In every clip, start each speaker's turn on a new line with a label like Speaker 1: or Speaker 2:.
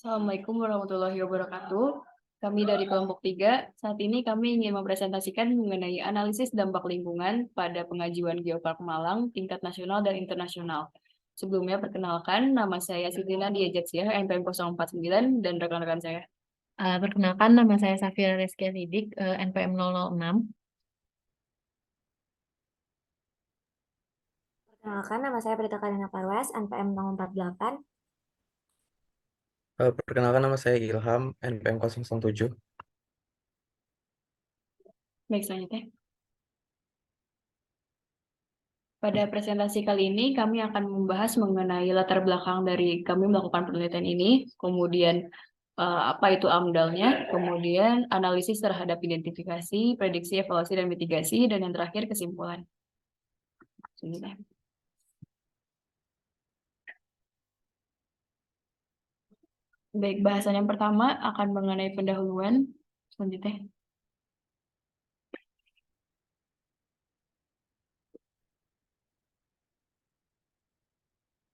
Speaker 1: Assalamualaikum warahmatullahi wabarakatuh. Kami dari kelompok 3, saat ini kami ingin mempresentasikan mengenai analisis dampak lingkungan pada pengajuan Geopark Malang tingkat nasional dan internasional. Sebelumnya perkenalkan, nama saya Siti Nadia Jatsyah, NPM 049, dan rekan-rekan saya.
Speaker 2: Perkenalkan, nama saya Safira Rizky Sidik, NPM 006.
Speaker 3: Perkenalkan, nama saya Prita Karina Parwas, NPM 048.
Speaker 4: Perkenalkan nama saya Ilham, NPM 007.
Speaker 1: Baik, selanjutnya. Pada presentasi kali ini, kami akan membahas mengenai latar belakang dari kami melakukan penelitian ini, kemudian apa itu AMDAL-nya, kemudian analisis terhadap identifikasi, prediksi, evaluasi, dan mitigasi, dan yang terakhir kesimpulan. Selanjutnya. Baik, bahasan yang pertama akan mengenai pendahuluan. Selanjutnya.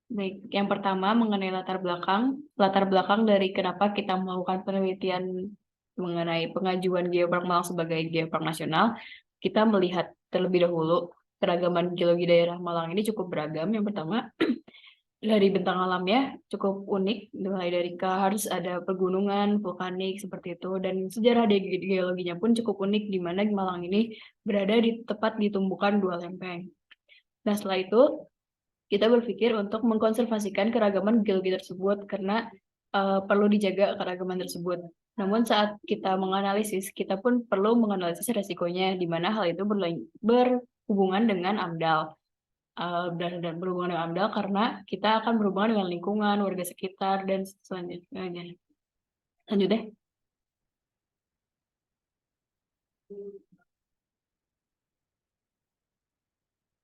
Speaker 1: Baik, yang pertama mengenai latar belakang dari kenapa kita melakukan penelitian mengenai pengajuan Geopark Malang sebagai Geopark Nasional. Kita melihat terlebih dahulu keragaman geologi daerah Malang ini cukup beragam. Yang pertama, dari bentang alamnya cukup unik, mulai dari karst, ada pegunungan, vulkanik, seperti itu, dan sejarah geologinya pun cukup unik, di mana Malang ini berada di tepat di tumbukan dua lempeng. Nah, setelah itu, kita berpikir untuk mengkonservasikan keragaman geologi tersebut, karena perlu dijaga keragaman tersebut. Namun saat kita menganalisis, kita pun perlu menganalisis resikonya, di mana hal itu berhubungan dengan AMDAL. Dan berhubungan dengan AMDAL karena kita akan berhubungan dengan lingkungan, warga sekitar, dan selanjutnya. Lanjut deh.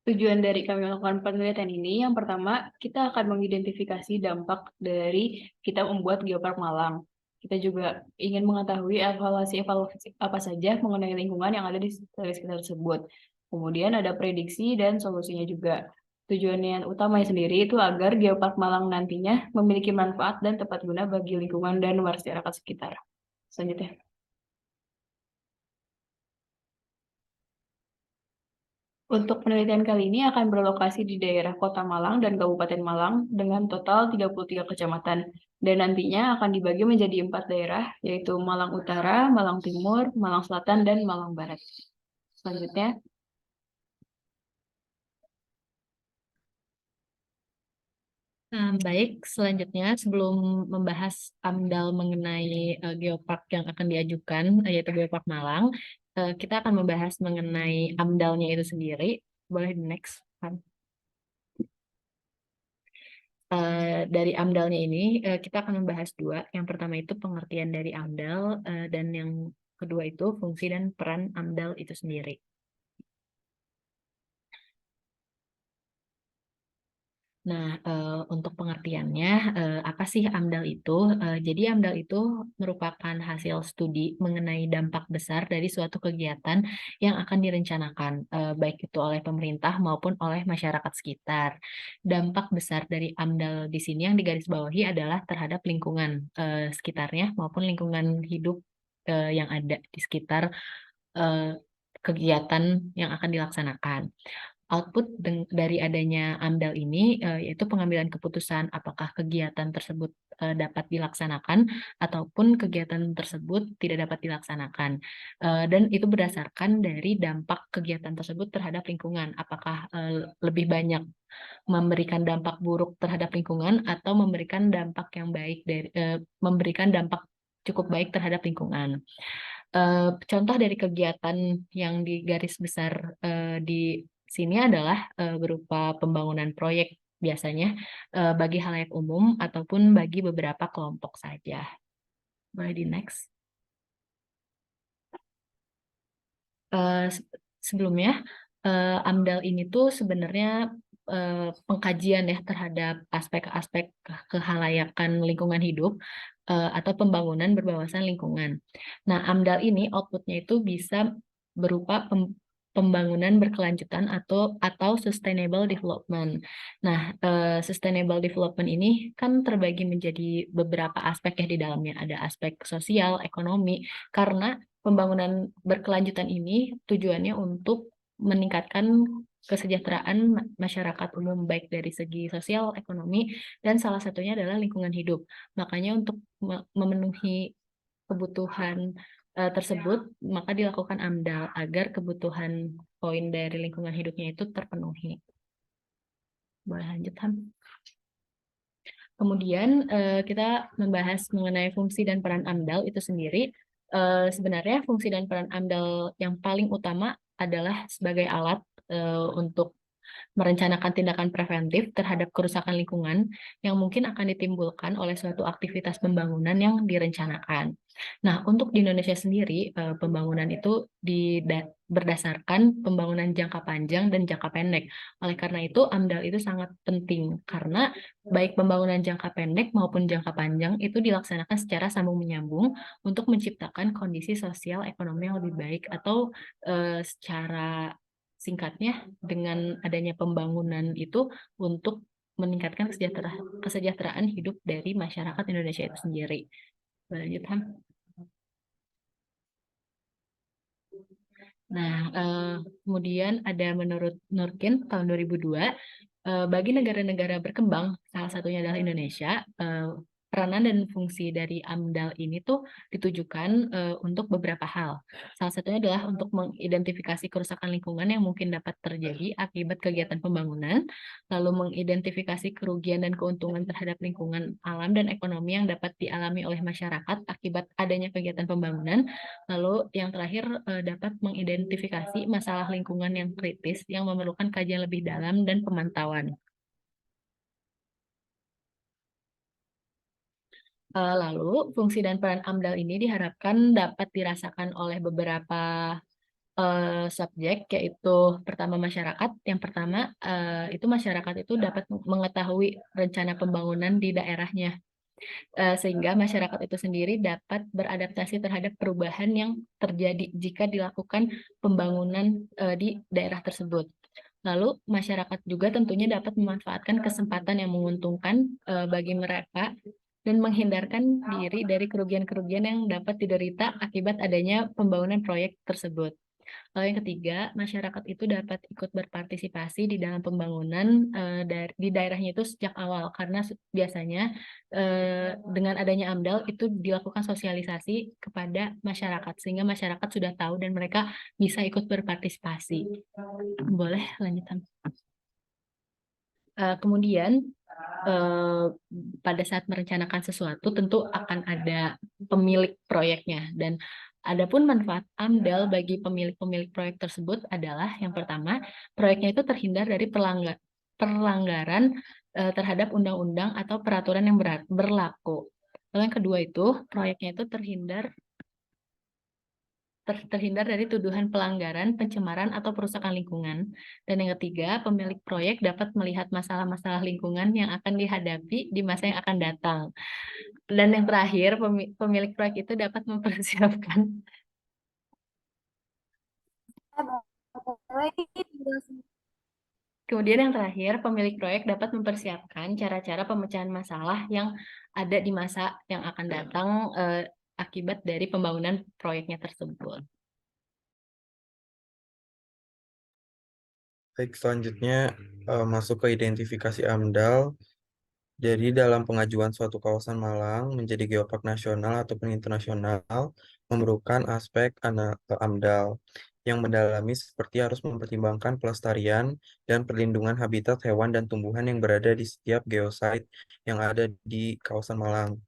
Speaker 1: Tujuan dari kami melakukan penelitian ini, yang pertama, kita akan mengidentifikasi dampak dari kita membuat Geopark Malang. Kita juga ingin mengetahui evaluasi apa saja mengenai lingkungan yang ada di sekitar tersebut. Kemudian ada prediksi dan solusinya juga. Tujuan yang utamanya sendiri itu agar Geopark Malang nantinya memiliki manfaat dan tepat guna bagi lingkungan dan masyarakat sekitar. Selanjutnya. Untuk penelitian kali ini akan berlokasi di daerah Kota Malang dan Kabupaten Malang dengan total 33 kecamatan. Dan nantinya akan dibagi menjadi 4 daerah, yaitu Malang Utara, Malang Timur, Malang Selatan, dan Malang Barat. Selanjutnya.
Speaker 2: Baik, selanjutnya sebelum membahas AMDAL mengenai Geopark yang akan diajukan, yaitu Geopark Malang, kita akan membahas mengenai AMDAL-nya itu sendiri. Boleh di next, Pan. Dari AMDAL-nya ini, kita akan membahas dua. Yang pertama itu pengertian dari AMDAL, dan yang kedua itu fungsi dan peran AMDAL itu sendiri. Nah, untuk pengertiannya, apa sih AMDAL itu? Jadi AMDAL itu merupakan hasil studi mengenai dampak besar dari suatu kegiatan yang akan direncanakan, baik itu oleh pemerintah maupun oleh masyarakat sekitar. Dampak besar dari AMDAL di sini yang digarisbawahi adalah terhadap lingkungan sekitarnya maupun lingkungan hidup yang ada di sekitar eh, kegiatan yang akan dilaksanakan. Output dari adanya AMDAL ini yaitu pengambilan keputusan apakah kegiatan tersebut dapat dilaksanakan ataupun kegiatan tersebut tidak dapat dilaksanakan. Dan itu berdasarkan dari dampak kegiatan tersebut terhadap lingkungan. Apakah lebih banyak memberikan dampak buruk terhadap lingkungan atau memberikan dampak yang baik memberikan dampak cukup baik terhadap lingkungan. Contoh dari kegiatan yang digaris besar di sini adalah berupa pembangunan proyek biasanya bagi halayak umum ataupun bagi beberapa kelompok saja. Boleh di next. Sebelumnya, AMDAL ini tuh sebenarnya pengkajian ya terhadap aspek-aspek kehalayakan lingkungan hidup atau pembangunan berwawasan lingkungan. Nah, AMDAL ini outputnya itu bisa berupa pembangunan berkelanjutan atau sustainable development. Nah, sustainable development ini kan terbagi menjadi beberapa aspek ya di dalamnya. Ada aspek sosial, ekonomi, karena pembangunan berkelanjutan ini tujuannya untuk meningkatkan kesejahteraan masyarakat umum baik dari segi sosial, ekonomi, dan salah satunya adalah lingkungan hidup. Makanya untuk memenuhi kebutuhan tersebut, maka dilakukan AMDAL agar kebutuhan poin dari lingkungan hidupnya itu terpenuhi. Boleh lanjut, Ham? Kemudian kita membahas mengenai fungsi dan peran AMDAL itu sendiri. Sebenarnya fungsi dan peran AMDAL yang paling utama adalah sebagai alat untuk merencanakan tindakan preventif terhadap kerusakan lingkungan yang mungkin akan ditimbulkan oleh suatu aktivitas pembangunan yang direncanakan. Nah, untuk di Indonesia sendiri, pembangunan itu berdasarkan pembangunan jangka panjang dan jangka pendek. Oleh karena itu, AMDAL itu sangat penting karena baik pembangunan jangka pendek maupun jangka panjang itu dilaksanakan secara sambung menyambung untuk menciptakan kondisi sosial ekonomi yang lebih baik atau secara singkatnya dengan adanya pembangunan itu untuk meningkatkan kesejahteraan hidup dari masyarakat Indonesia itu sendiri. Lanjut, Ham. Nah, kemudian ada menurut Nurkin tahun 2002, bagi negara-negara berkembang, salah satunya adalah Indonesia, peranan dan fungsi dari AMDAL ini tuh ditujukan untuk beberapa hal. Salah satunya adalah untuk mengidentifikasi kerusakan lingkungan yang mungkin dapat terjadi akibat kegiatan pembangunan, lalu mengidentifikasi kerugian dan keuntungan terhadap lingkungan alam dan ekonomi yang dapat dialami oleh masyarakat akibat adanya kegiatan pembangunan, lalu yang terakhir dapat mengidentifikasi masalah lingkungan yang kritis yang memerlukan kajian lebih dalam dan pemantauan. Lalu, fungsi dan peran AMDAL ini diharapkan dapat dirasakan oleh beberapa subjek, yaitu pertama masyarakat. Yang pertama, itu masyarakat itu dapat mengetahui rencana pembangunan di daerahnya, sehingga masyarakat itu sendiri dapat beradaptasi terhadap perubahan yang terjadi jika dilakukan pembangunan di daerah tersebut. Lalu masyarakat juga tentunya dapat memanfaatkan kesempatan yang menguntungkan bagi mereka dan menghindarkan diri dari kerugian-kerugian yang dapat diderita akibat adanya pembangunan proyek tersebut. Lalu yang ketiga, masyarakat itu dapat ikut berpartisipasi di dalam pembangunan di daerahnya itu sejak awal, karena biasanya dengan adanya AMDAL itu dilakukan sosialisasi kepada masyarakat, sehingga masyarakat sudah tahu dan mereka bisa ikut berpartisipasi. Boleh lanjutkan. Kemudian pada saat merencanakan sesuatu tentu akan ada pemilik proyeknya, dan adapun manfaat AMDAL bagi pemilik proyek tersebut adalah yang pertama, proyeknya itu terhindar dari perlanggaran terhadap undang-undang atau peraturan yang berlaku. Lalu yang kedua itu proyeknya itu terhindar dari tuduhan pelanggaran, pencemaran, atau perusakan lingkungan. Dan yang ketiga, pemilik proyek dapat melihat masalah-masalah lingkungan yang akan dihadapi di masa yang akan datang. Dan yang terakhir, pemilik proyek itu dapat mempersiapkan. Kemudian yang terakhir, pemilik proyek dapat mempersiapkan cara-cara pemecahan masalah yang ada di masa yang akan datang akibat dari pembangunan proyeknya tersebut.
Speaker 4: Baik, selanjutnya masuk ke identifikasi AMDAL. Jadi dalam pengajuan suatu kawasan Malang menjadi geopark nasional ataupun internasional memerlukan aspek AMDAL yang mendalami seperti harus mempertimbangkan pelestarian dan perlindungan habitat hewan dan tumbuhan yang berada di setiap geosite yang ada di kawasan Malang.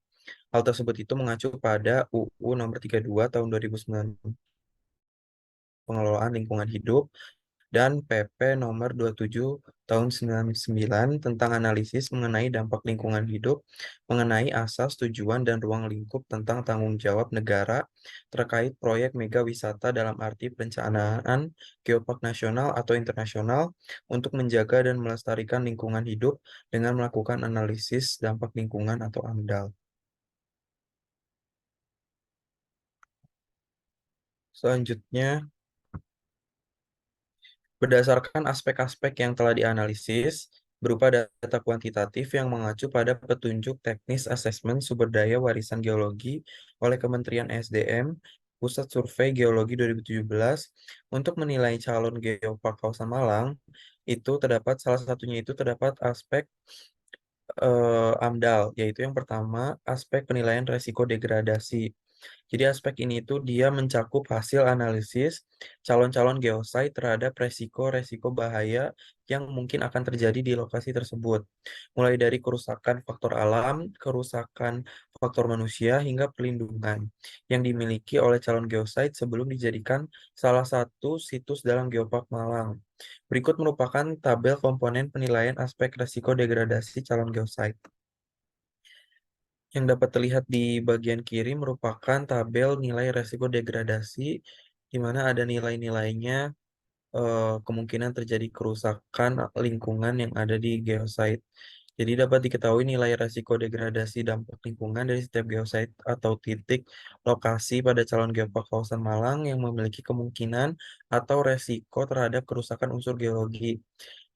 Speaker 4: Hal tersebut itu mengacu pada UU Nomor 32 Tahun 2009 Pengelolaan Lingkungan Hidup dan PP Nomor 27 Tahun 99 tentang analisis mengenai dampak lingkungan hidup, mengenai asas, tujuan, dan ruang lingkup tentang tanggung jawab negara terkait proyek mega wisata dalam arti perencanaan geopark nasional atau internasional untuk menjaga dan melestarikan lingkungan hidup dengan melakukan analisis dampak lingkungan atau AMDAL. Selanjutnya, Berdasarkan aspek-aspek yang telah dianalisis, berupa data kuantitatif yang mengacu pada petunjuk teknis asesmen sumber daya warisan geologi oleh Kementerian SDM, Pusat Survei Geologi 2017, untuk menilai calon geopark kawasan Malang, itu terdapat salah satunya itu terdapat aspek AMDAL, yaitu yang pertama aspek penilaian resiko degradasi. Jadi aspek ini itu dia mencakup hasil analisis calon-calon geosite terhadap resiko-resiko bahaya yang mungkin akan terjadi di lokasi tersebut. Mulai dari kerusakan faktor alam, kerusakan faktor manusia, hingga perlindungan yang dimiliki oleh calon geosite sebelum dijadikan salah satu situs dalam Geopark Malang. Berikut merupakan tabel komponen penilaian aspek resiko degradasi calon geosite. Yang dapat terlihat di bagian kiri merupakan tabel nilai resiko degradasi, di mana ada nilai-nilainya, kemungkinan terjadi kerusakan lingkungan yang ada di geosite. Jadi dapat diketahui nilai resiko degradasi dampak lingkungan dari setiap geosite atau titik lokasi pada calon geopark kawasan Malang yang memiliki kemungkinan atau resiko terhadap kerusakan unsur geologi,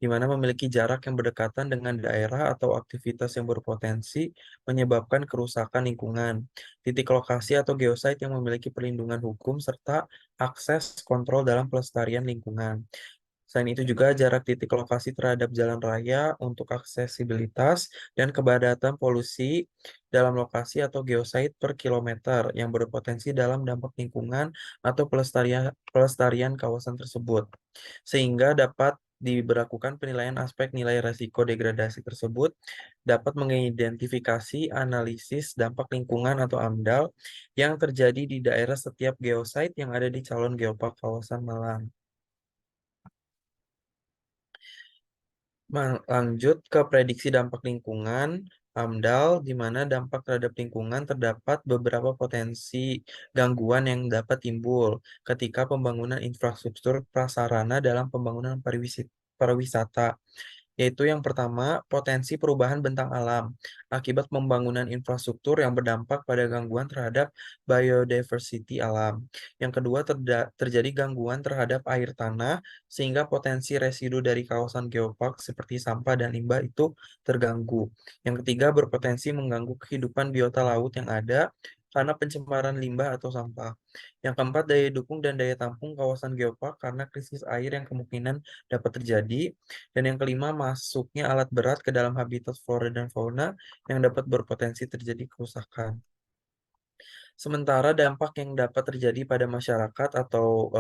Speaker 4: di mana memiliki jarak yang berdekatan dengan daerah atau aktivitas yang berpotensi menyebabkan kerusakan lingkungan, titik lokasi atau geosite yang memiliki perlindungan hukum, serta akses kontrol dalam pelestarian lingkungan. Selain itu juga jarak titik lokasi terhadap jalan raya untuk aksesibilitas dan kepadatan polusi dalam lokasi atau geosite per kilometer yang berpotensi dalam dampak lingkungan atau pelestarian kawasan tersebut. Sehingga dapat diberlakukan penilaian aspek nilai resiko degradasi tersebut dapat mengidentifikasi analisis dampak lingkungan atau AMDAL yang terjadi di daerah setiap geosite yang ada di calon geopark kawasan Malang. Lanjut ke prediksi dampak lingkungan, AMDAL, di mana dampak terhadap lingkungan terdapat beberapa potensi gangguan yang dapat timbul ketika pembangunan infrastruktur prasarana dalam pembangunan pariwisata. Yaitu yang pertama, potensi perubahan bentang alam akibat pembangunan infrastruktur yang berdampak pada gangguan terhadap biodiversity alam. Yang kedua, terjadi gangguan terhadap air tanah sehingga potensi residu dari kawasan geopark seperti sampah dan limbah itu terganggu. Yang ketiga, berpotensi mengganggu kehidupan biota laut yang ada karena pencemaran limbah atau sampah. Yang keempat, daya dukung dan daya tampung kawasan geopark karena krisis air yang kemungkinan dapat terjadi. Dan yang kelima, masuknya alat berat ke dalam habitat flora dan fauna yang dapat berpotensi terjadi kerusakan. Sementara dampak yang dapat terjadi pada masyarakat atau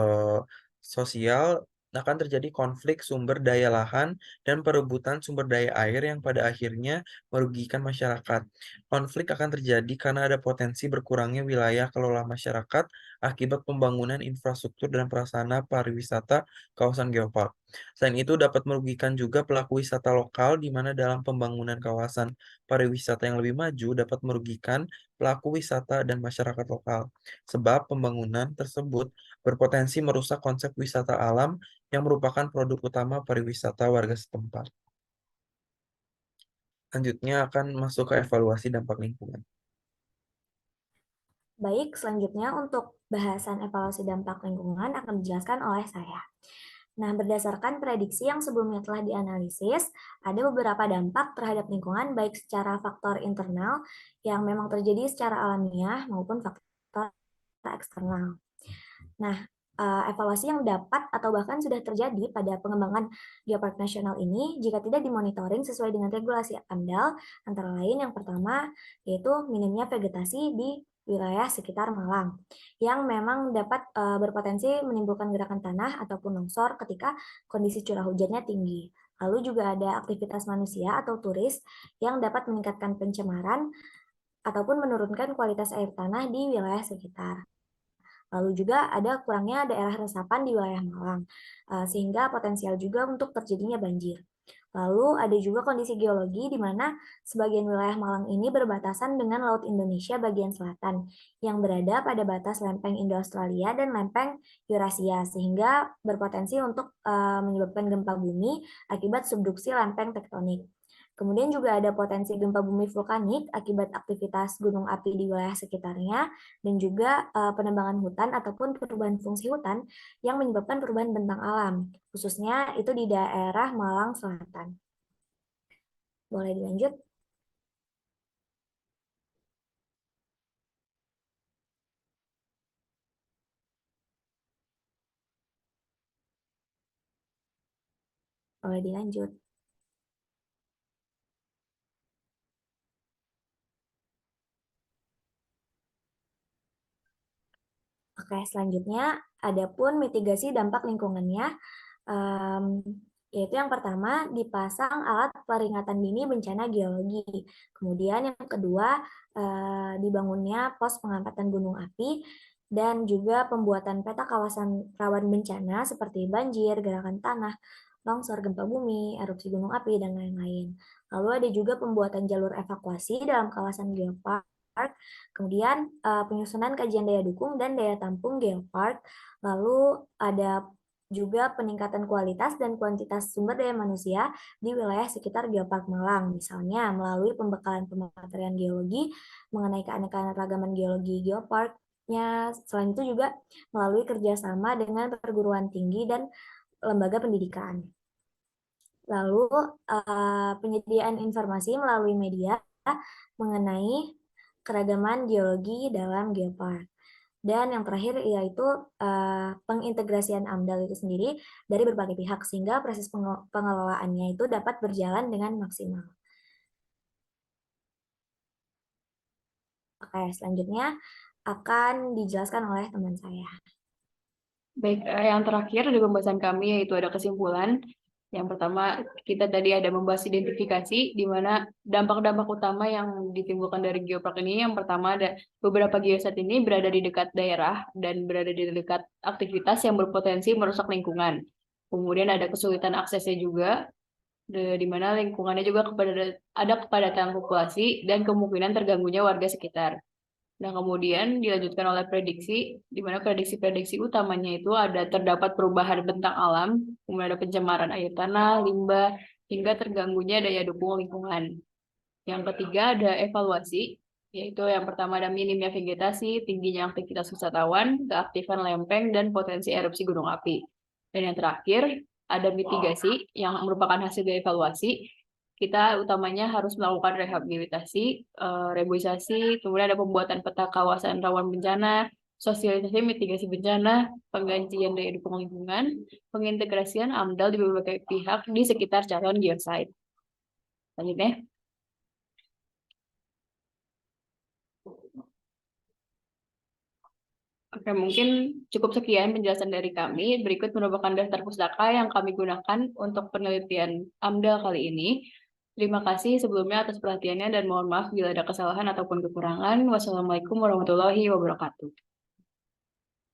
Speaker 4: sosial akan terjadi konflik sumber daya lahan dan perebutan sumber daya air yang pada akhirnya merugikan masyarakat. Konflik akan terjadi karena ada potensi berkurangnya wilayah kelola masyarakat akibat pembangunan infrastruktur dan prasarana pariwisata kawasan geopark. Selain itu dapat merugikan juga pelaku wisata lokal di mana dalam pembangunan kawasan pariwisata yang lebih maju dapat merugikan pelaku wisata dan masyarakat lokal. Sebab pembangunan tersebut berpotensi merusak konsep wisata alam yang merupakan produk utama pariwisata warga setempat. Selanjutnya akan masuk ke evaluasi dampak lingkungan.
Speaker 3: Baik, selanjutnya untuk bahasan evaluasi dampak lingkungan akan dijelaskan oleh saya. Nah, berdasarkan prediksi yang sebelumnya telah dianalisis, ada beberapa dampak terhadap lingkungan baik secara faktor internal yang memang terjadi secara alamiah maupun faktor eksternal. Nah, evaluasi yang dapat atau bahkan sudah terjadi pada pengembangan geopark nasional ini jika tidak dimonitoring sesuai dengan regulasi AMDAL, antara lain yang pertama yaitu minimnya vegetasi di wilayah sekitar Malang yang memang dapat berpotensi menimbulkan gerakan tanah ataupun longsor ketika kondisi curah hujannya tinggi. Lalu juga ada aktivitas manusia atau turis yang dapat meningkatkan pencemaran ataupun menurunkan kualitas air tanah di wilayah sekitar. Lalu juga ada kurangnya daerah resapan di wilayah Malang, sehingga potensial juga untuk terjadinya banjir. Lalu ada juga kondisi geologi di mana sebagian wilayah Malang ini berbatasan dengan Laut Indonesia bagian selatan yang berada pada batas lempeng Indo-Australia dan lempeng Eurasia sehingga berpotensi untuk menyebabkan gempa bumi akibat subduksi lempeng tektonik. Kemudian juga ada potensi gempa bumi vulkanik akibat aktivitas gunung api di wilayah sekitarnya, dan juga penebangan hutan ataupun perubahan fungsi hutan yang menyebabkan perubahan bentang alam, khususnya itu di daerah Malang Selatan. Boleh dilanjut? Boleh dilanjut. Oke, selanjutnya ada pun mitigasi dampak lingkungannya, yaitu yang pertama dipasang alat peringatan dini bencana geologi. Kemudian yang kedua dibangunnya pos pengamatan gunung api dan juga pembuatan peta kawasan rawan bencana seperti banjir, gerakan tanah, longsor, gempa bumi, erupsi gunung api, dan lain-lain. Lalu ada juga pembuatan jalur evakuasi dalam kawasan geopark. Kemudian penyusunan kajian daya dukung dan daya tampung geopark. Lalu ada juga peningkatan kualitas dan kuantitas sumber daya manusia di wilayah sekitar Geopark Malang, misalnya melalui pembekalan pematerian geologi mengenai keanekaragaman geologi geoparknya. Selain itu juga melalui kerjasama dengan perguruan tinggi dan lembaga pendidikan. Lalu penyediaan informasi melalui media mengenai keragaman geologi dalam geopark. Dan yang terakhir yaitu pengintegrasian AMDAL itu sendiri dari berbagai pihak sehingga proses pengelolaannya itu dapat berjalan dengan maksimal. Oke, selanjutnya akan dijelaskan oleh teman saya.
Speaker 1: Baik, yang terakhir di pembahasan kami yaitu ada kesimpulan. Yang pertama, kita tadi ada membahas identifikasi, di mana dampak-dampak utama yang ditimbulkan dari geopark ini. Yang pertama, ada beberapa geoset ini berada di dekat daerah dan berada di dekat aktivitas yang berpotensi merusak lingkungan. Kemudian ada kesulitan aksesnya juga, di mana lingkungannya juga ada kepadatan populasi dan kemungkinan terganggunya warga sekitar. Nah, kemudian dilanjutkan oleh prediksi, di mana prediksi-prediksi utamanya itu terdapat perubahan bentang alam, kemudian ada pencemaran air tanah, limbah, hingga terganggunya daya dukung lingkungan. Yang ketiga ada evaluasi, yaitu yang pertama ada minimnya vegetasi, tingginya aktivitas wisatawan, keaktifan lempeng, dan potensi erupsi gunung api. Dan yang terakhir ada mitigasi yang merupakan hasil dari evaluasi. Kita utamanya harus melakukan rehabilitasi, reboisasi, kemudian ada pembuatan peta kawasan rawan bencana, sosialisasi mitigasi bencana, penggantian daya dukung lingkungan, pengintegrasian AMDAL di berbagai pihak di sekitar calon geosite. Selanjutnya. Oke, mungkin cukup sekian penjelasan dari kami. Berikut merupakan daftar pustaka yang kami gunakan untuk penelitian AMDAL kali ini. Terima kasih sebelumnya atas perhatiannya dan mohon maaf bila ada kesalahan ataupun kekurangan. Wassalamualaikum warahmatullahi wabarakatuh.